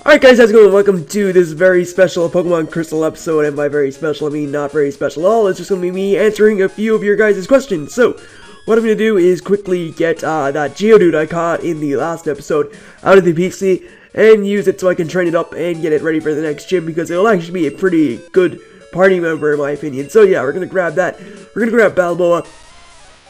Alright guys, how's it going? Welcome to this very special Pokemon Crystal episode, and by very special I mean not very special at all. It's just going to be me answering a few of your guys' questions. So, what I'm going to do is quickly get that Geodude I caught in the last episode out of the PC, and use it so I can train it up and get it ready for the next gym, because it'll actually be a pretty good party member in my opinion. So yeah, we're going to grab that. We're going to grab Balboa,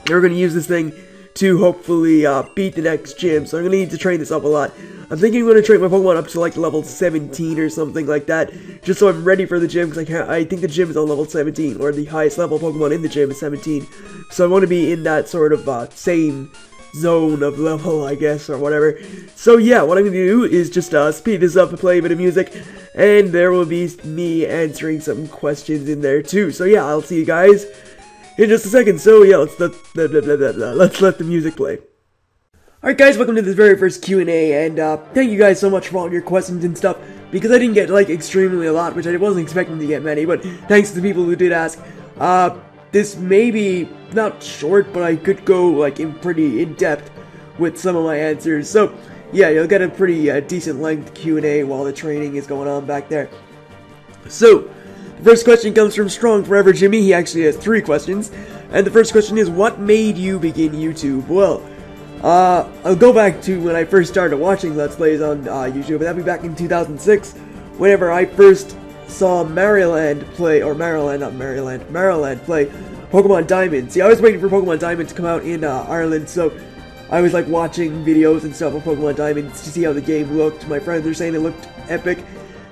and we're going to use this thing to hopefully beat the next gym. So I'm going to need to train this up a lot. I'm thinking I'm going to train my Pokemon up to like level 17 or something like that, just so I'm ready for the gym, because I think the gym is on level 17, or the highest level Pokemon in the gym is 17, so I want to be in that sort of same zone of level, I guess, or whatever. So yeah, what I'm going to do is just speed this up and play a bit of music, and there will be me answering some questions in there too. So yeah, I'll see you guys in just a second. So yeah, let's let the music play. Alright guys, welcome to this very first Q&A, and thank you guys so much for all your questions and stuff, because I didn't get, like, extremely a lot, which I wasn't expecting to get many, but thanks to the people who did ask. This may be not short, but I could go, like, pretty in-depth with some of my answers, so, yeah, you'll get a pretty decent length Q&A while the training is going on back there. So, the first question comes from Strong Forever Jimmy. He actually has 3 questions, and the first question is, what made you begin YouTube? Well, I'll go back to when I first started watching Let's Plays on YouTube, and that'd be back in 2006, whenever I first saw Maryland play Pokemon Diamond. See, I was waiting for Pokemon Diamond to come out in Ireland, so I was like watching videos and stuff of Pokemon Diamond to see how the game looked. My friends were saying it looked epic.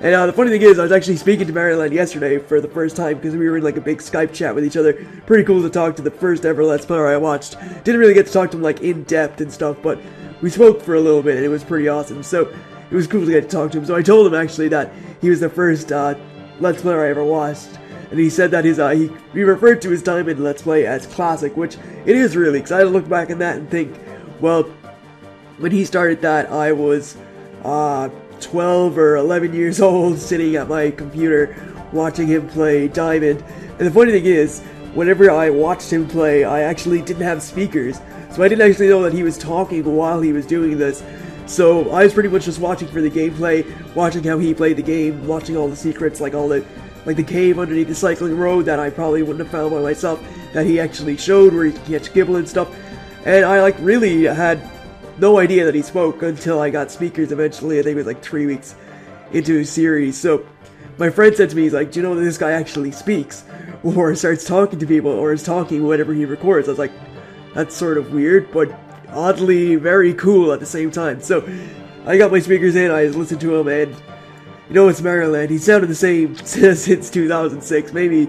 And the funny thing is, I was actually speaking to Maryland yesterday for the first time, because we were in like a big Skype chat with each other. Pretty cool to talk to the first ever Let's Player I watched. Didn't really get to talk to him like in depth and stuff, but we spoke for a little bit and it was pretty awesome. So it was cool to get to talk to him. So I told him actually that he was the first Let's Player I ever watched. And he said that his he referred to his Diamond Let's Play as classic, which it is really, because I look back at that and think, well, when he started that, I was 12 or 11 years old, sitting at my computer watching him play Diamond. And the funny thing is, whenever I watched him play, I actually didn't have speakers, so I didn't actually know that he was talking while he was doing this. So I was pretty much just watching for the gameplay, watching how he played the game, watching all the secrets, like the cave underneath the cycling road that I probably wouldn't have found by myself, that he actually showed where you can catch Gibble and stuff. And I like really had no idea that he spoke until I got speakers eventually. I think it was like 3 weeks into his series. So my friend said to me, he's like, do you know that this guy actually speaks, or starts talking to people, or is talking whenever he records? I was like, that's sort of weird, but oddly very cool at the same time. So I got my speakers in, I listened to him, and you know, it's Maryland. He sounded the same since 2006. Maybe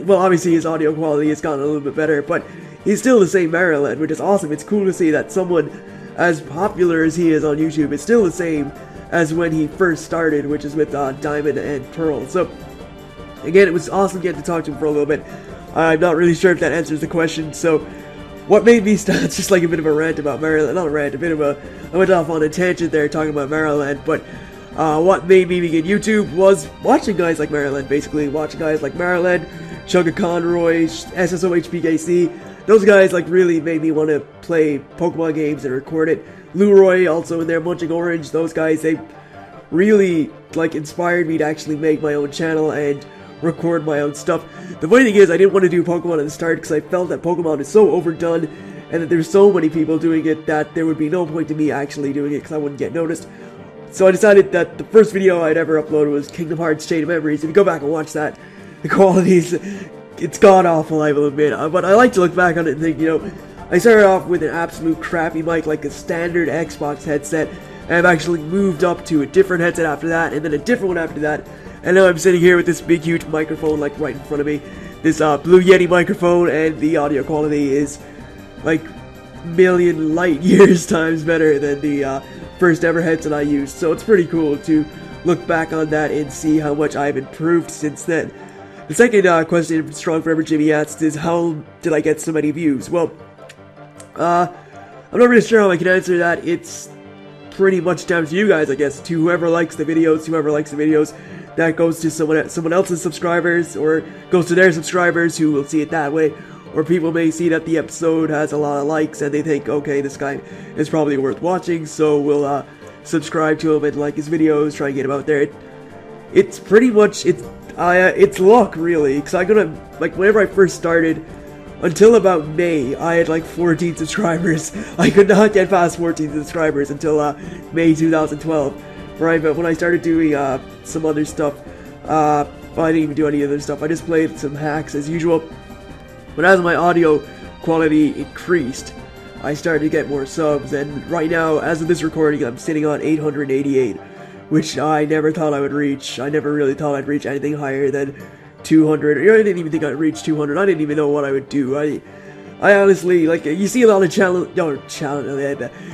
well, obviously his audio quality has gotten a little bit better, but he's still the same Maryland, which is awesome. It's cool to see that someone as popular as he is on YouTube is still the same as when he first started, which is with Diamond and Pearl. So again, it was awesome getting to talk to him for a little bit. I'm not really sure if that answers the question. So what made me start, it's just like a bit of a rant about Maryland, not a rant, a bit of I went off on a tangent there talking about Maryland, but what made me begin YouTube was watching guys like Maryland, basically watching guys like Maryland, Chugga Conroy, SSOHPKC. Those guys like really made me want to play Pokemon games and record it. Leroy also in there, Munching Orange. Those guys, they really like inspired me to actually make my own channel and record my own stuff. The funny thing is, I didn't want to do Pokemon at the start because I felt that Pokemon is so overdone and that there's so many people doing it that there would be no point to me actually doing it because I wouldn't get noticed. So I decided that the first video I'd ever upload was Kingdom Hearts Chain of Memories. If you go back and watch that, the quality's it's god-awful, I will admit, but I like to look back on it and think, you know, I started off with an absolute crappy mic, like a standard Xbox headset, and I've actually moved up to a different headset after that, and then a different one after that, and now I'm sitting here with this big, huge microphone, like, right in front of me, this Blue Yeti microphone, and the audio quality is, like, million light years times better than the first ever headset I used, so it's pretty cool to look back on that and see how much I've improved since then. The second question from Strong Forever Jimmy asked is, how did I get so many views? Well, I'm not really sure how I can answer that. It's pretty much down to you guys, I guess, to whoever likes the videos, that goes to someone else's subscribers, or goes to their subscribers who will see it that way, or people may see that the episode has a lot of likes and they think, okay, this guy is probably worth watching, so we'll subscribe to him and like his videos, try and get him out there. It's pretty much, it's luck, really, because whenever I first started, until about May, I had like 14 subscribers. I could not get past 14 subscribers until May 2012, right? But when I started doing some other stuff, well, I didn't even do any other stuff. I just played some hacks as usual. But as my audio quality increased, I started to get more subs, and right now, as of this recording, I'm sitting on 888, which I never thought I would reach. I never really thought I'd reach anything higher than 200. I didn't even think I'd reach 200. I didn't even know what I would do. I honestly, like, you see a lot of you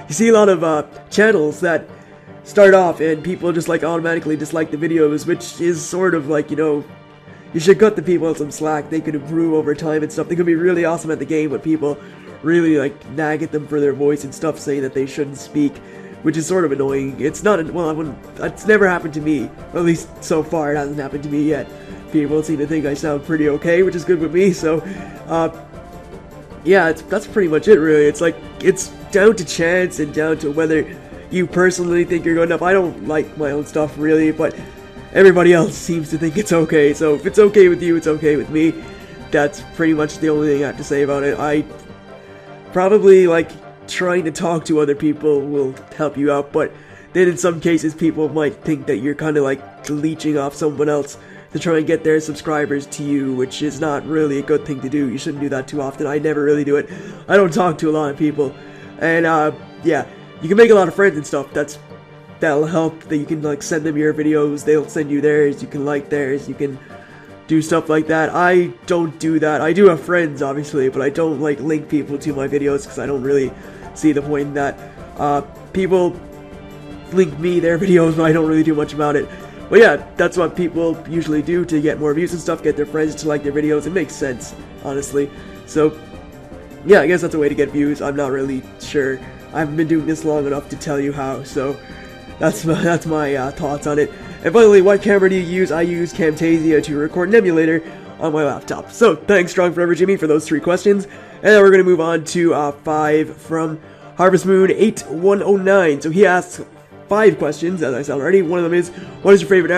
see a lot of channels that start off and people just like automatically dislike the videos, which is sort of like, you know, you should cut the people some slack. They could improve over time and stuff. They could be really awesome at the game, but people really like nag at them for their voice and stuff, saying that they shouldn't speak, which is sort of annoying. It's not, well, it's never happened to me. At least so far, it hasn't happened to me yet. People seem to think I sound pretty okay, which is good with me. So, yeah, that's pretty much it, really. It's like, it's down to chance and down to whether you personally think you're good enough. I don't like my own stuff, really, but everybody else seems to think it's okay. So if it's okay with you, it's okay with me. That's pretty much the only thing I have to say about it. I probably, like, trying to talk to other people will help you out, but then in some cases people might think that you're kind of like leeching off someone else to try and get their subscribers to you, which is not really a good thing to do. You shouldn't do that too often. I never really do it. I don't talk to a lot of people, and yeah, you can make a lot of friends and stuff. That'll help. That you can like send them your videos, they'll send you theirs, you can like theirs, you can do stuff like that. I don't do that. I do have friends, obviously, but I don't like link people to my videos because I don't really see the point in that. People link me their videos, but I don't really do much about it. But yeah, that's what people usually do to get more views and stuff, get their friends to like their videos. It makes sense, honestly. So yeah, I guess that's a way to get views. I'm not really sure. I haven't been doing this long enough to tell you how, so that's my thoughts on it. And finally, what camera do you use? I use Camtasia to record an emulator on my laptop. So thanks, Strong Forever Jimmy, for those 3 questions. And then we're going to move on to 5 from Harvest Moon 8109. So he asks 5 questions, as I said already. One of them is, what is your favorite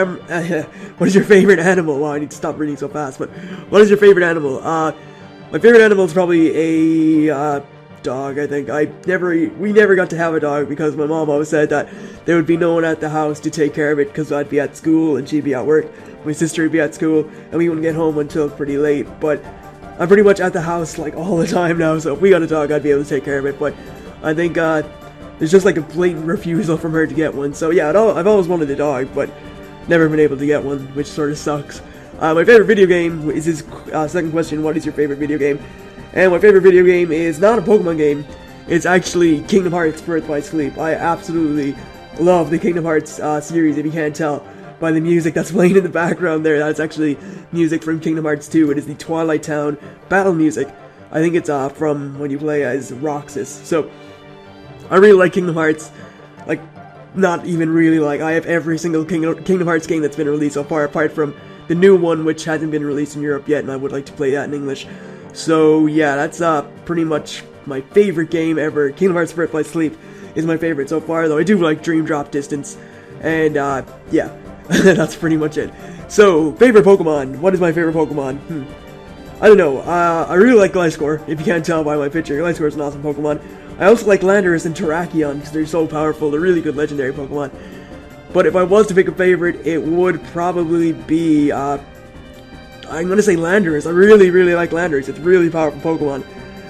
animal? Wow, I need to stop reading so fast. But what is your favorite animal? My favorite animal is probably a dog, I think. We never got to have a dog because my mom always said that there would be no one at the house to take care of it because I'd be at school and she'd be at work. My sister would be at school and we wouldn't get home until pretty late. But I'm pretty much at the house like all the time now, so if we got a dog, I'd be able to take care of it. But I think there's just like a blatant refusal from her to get one. So yeah, I've always wanted a dog, but never been able to get one, which sort of sucks. My favorite video game is his second question. What is your favorite video game? And my favorite video game is not a Pokemon game. It's actually Kingdom Hearts Birth by Sleep. I absolutely love the Kingdom Hearts series, if you can't tell by the music that's playing in the background there. That's actually music from Kingdom Hearts 2. It is the Twilight Town battle music. I think it's from when you play as Roxas. So I really like Kingdom Hearts. Like, not even really like, I have every single Kingdom Hearts game that's been released so far, apart from the new one, which hasn't been released in Europe yet, and I would like to play that in English. So yeah, that's pretty much my favorite game ever. Kingdom Hearts Birth by Sleep is my favorite so far, though I do like Dream Drop Distance. And yeah, that's pretty much it. So, favorite Pokemon. What is my favorite Pokemon? I don't know. I really like Gliscor, if you can't tell by my picture. Gliscor is an awesome Pokemon. I also like Landorus and Terrakion because they're so powerful. They're really good legendary Pokemon. But if I was to pick a favorite, it would probably be I'm gonna say Landorus. I really, really like Landorus. It's a really powerful Pokemon.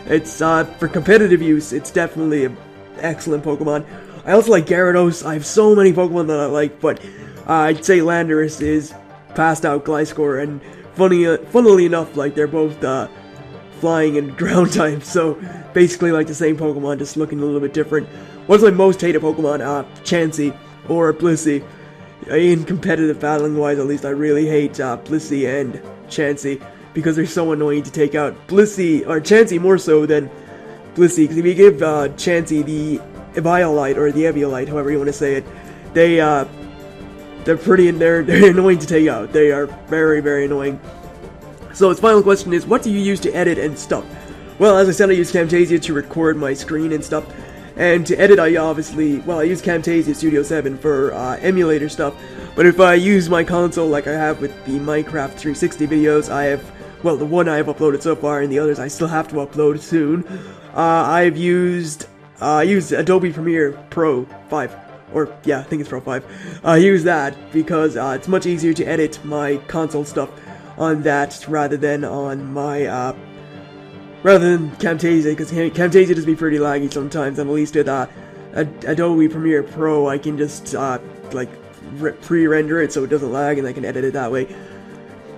It's, for competitive use, it's definitely an excellent Pokemon. I also like Gyarados. I have so many Pokemon that I like, but I'd say Landorus is passed out Gliscor, and funnily enough, like, they're both, flying and ground types, so basically like the same Pokemon, just looking a little bit different. What's my most hated Pokemon? Chansey, or Blissey. In competitive battling wise, at least, I really hate, Blissey and Chansey, because they're so annoying to take out. Blissey, or Chansey more so than Blissey, because if you give Chansey the Eviolite, or the Eviolite, however you want to say it, they're annoying to take out. They are very, very annoying. So his final question is, what do you use to edit and stuff? Well, as I said, I use Camtasia to record my screen and stuff, And to edit, I obviously, well, I use Camtasia Studio 7 for emulator stuff, but if I use my console like I have with the Minecraft 360 videos, I have, well, the one I have uploaded so far and the others I still have to upload soon, I've used Adobe Premiere Pro 5. Or, yeah, I think it's Pro 5. I use that because it's much easier to edit my console stuff on that rather than on my, rather than Camtasia, because Camtasia does be pretty laggy sometimes, and at least with Adobe Premiere Pro, I can just, like, pre-render it so it doesn't lag, and I can edit it that way.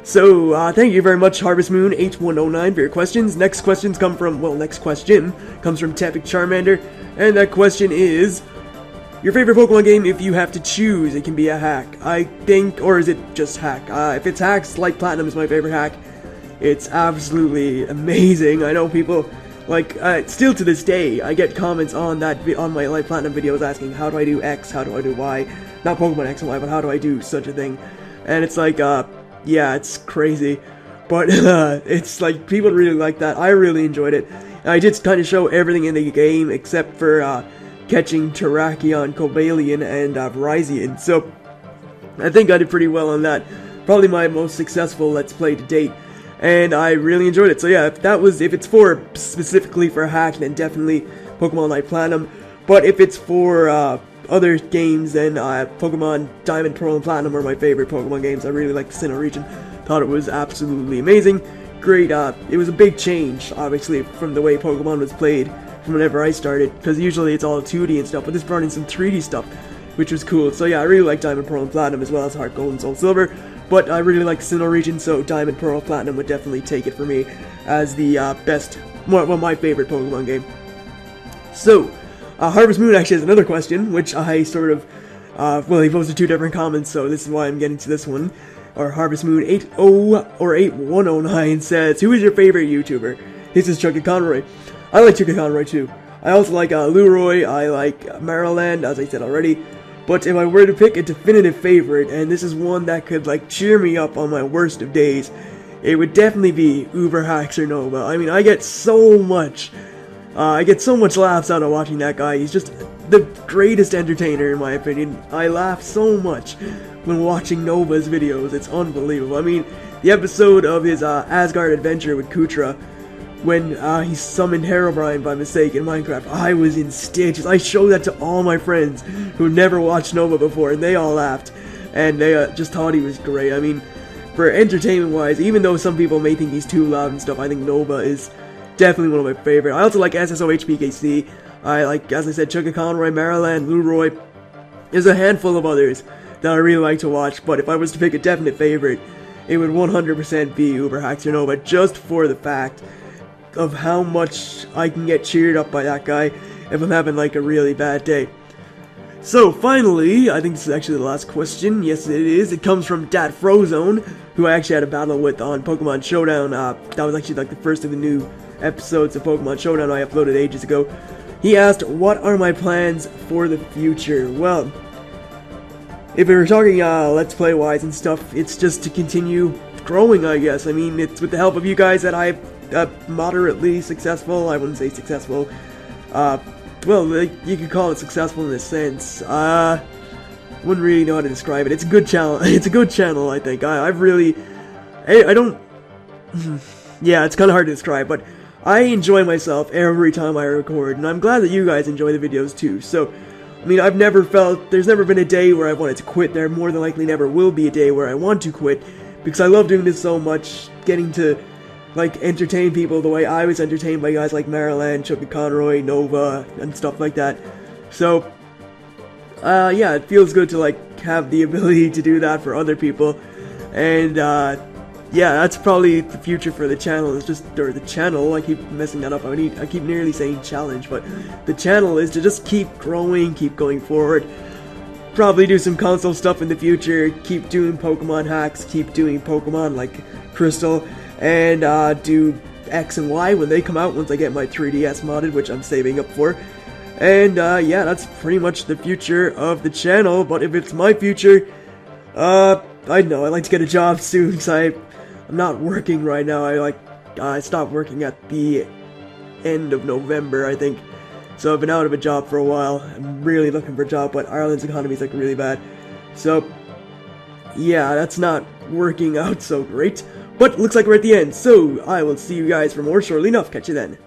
So, thank you very much, Harvest Moon 8109, for your questions. Next question comes from Tepic Charmander, and that question is, your favorite Pokemon game if you have to choose. It can be a hack, I think, or is it just hack? If it's hacks, Light Platinum is my favorite hack. It's absolutely amazing. I know people, like, still to this day, I get comments on my Light Platinum videos asking, how do I do X, how do I do Y? Not Pokemon X and Y, but how do I do such a thing? And it's like, yeah, it's crazy. But, it's like, people really like that. I really enjoyed it. I did kind of show everything in the game except for, catching Terrakion, Cobalion, and Virizion, so I think I did pretty well on that. Probably my most successful Let's Play to date, and I really enjoyed it. So yeah, if it's for specifically for hack, then definitely Pokemon Light Platinum. But if it's for other games, then Pokemon Diamond, Pearl, and Platinum are my favorite Pokemon games. I really like the Sinnoh region. Thought it was absolutely amazing. Great. It was a big change, obviously, from the way Pokemon was played from whenever I started, because usually it's all 2D and stuff, but this brought in some 3D stuff, which was cool. So yeah, I really like Diamond, Pearl, and Platinum, as well as Heart Gold and Soul Silver, but I really like Sinnoh region, so Diamond, Pearl, Platinum would definitely take it for me as the best, well, my favorite Pokemon game. So, Harvest Moon actually has another question, which I sort of, well, he posted 2 different comments, so this is why I'm getting to this one. Or Harvest Moon 8109 says, who is your favorite YouTuber? This is Chucky Conroy. I like Chucky Conroy too. I also like Leroy, I like Maryland, as I said already. But if I were to pick a definitive favorite, and this is one that could like cheer me up on my worst of days, it would definitely be Uberhaxer Nova. I mean, I get so much laughs out of watching that guy. He's just the greatest entertainer in my opinion. I laugh so much when watching Nova's videos. It's unbelievable. I mean, the episode of his Asgard adventure with Kutra, when he summoned Herobrine by mistake in Minecraft, I was in stitches. I showed that to all my friends who never watched Nova before, and they all laughed, and they just thought he was great. I mean, for entertainment-wise, even though some people may think he's too loud and stuff, I think Nova is definitely one of my favorite. I also like SSOHPKC. I like, as I said, Chucky Conroy, Maryland, Leroy. There's a handful of others that I really like to watch, but if I was to pick a definite favorite, it would 100% be Uberhaxer Nova, just for the fact of how much I can get cheered up by that guy if I'm having like a really bad day. So finally, I think this is actually the last question. Yes, it is. It comes from Dat Frozone, who I actually had a battle with on Pokemon Showdown. That was actually like the first of the new episodes of Pokemon Showdown I uploaded ages ago. He asked, what are my plans for the future? Well, if we were talking Let's Play wise and stuff, it's just to continue growing, I guess. I mean, it's with the help of you guys that I've moderately successful. I wouldn't say successful. Well, you could call it successful in a sense. Wouldn't really know how to describe it. It's a good channel. It's a good channel, I think. I don't. Yeah, it's kind of hard to describe, but I enjoy myself every time I record, and I'm glad that you guys enjoy the videos too. So, I mean, there's never been a day where I wanted to quit. There more than likely never will be a day where I want to quit, because I love doing this so much, getting to like entertain people the way I was entertained by guys like Maryland, Chucky Conroy, Nova, and stuff like that. So, yeah, it feels good to like have the ability to do that for other people, and yeah, that's probably the future for the channel. It's just, or the channel, I keep messing that up. I keep nearly saying challenge, but the channel is to just keep growing, keep going forward. Probably do some console stuff in the future, keep doing Pokemon hacks, keep doing Pokemon like Crystal, and do X and Y when they come out, once I get my 3DS modded, which I'm saving up for. And yeah, that's pretty much the future of the channel. But if it's my future, I don't know, I'd like to get a job soon, because I'm not working right now. I stopped working at the end of November, I think. So I've been out of a job for a while. I'm really looking for a job, but Ireland's economy is like really bad. So yeah, that's not working out so great. But looks like we're at the end, so I will see you guys for more shortly enough. Catch you then.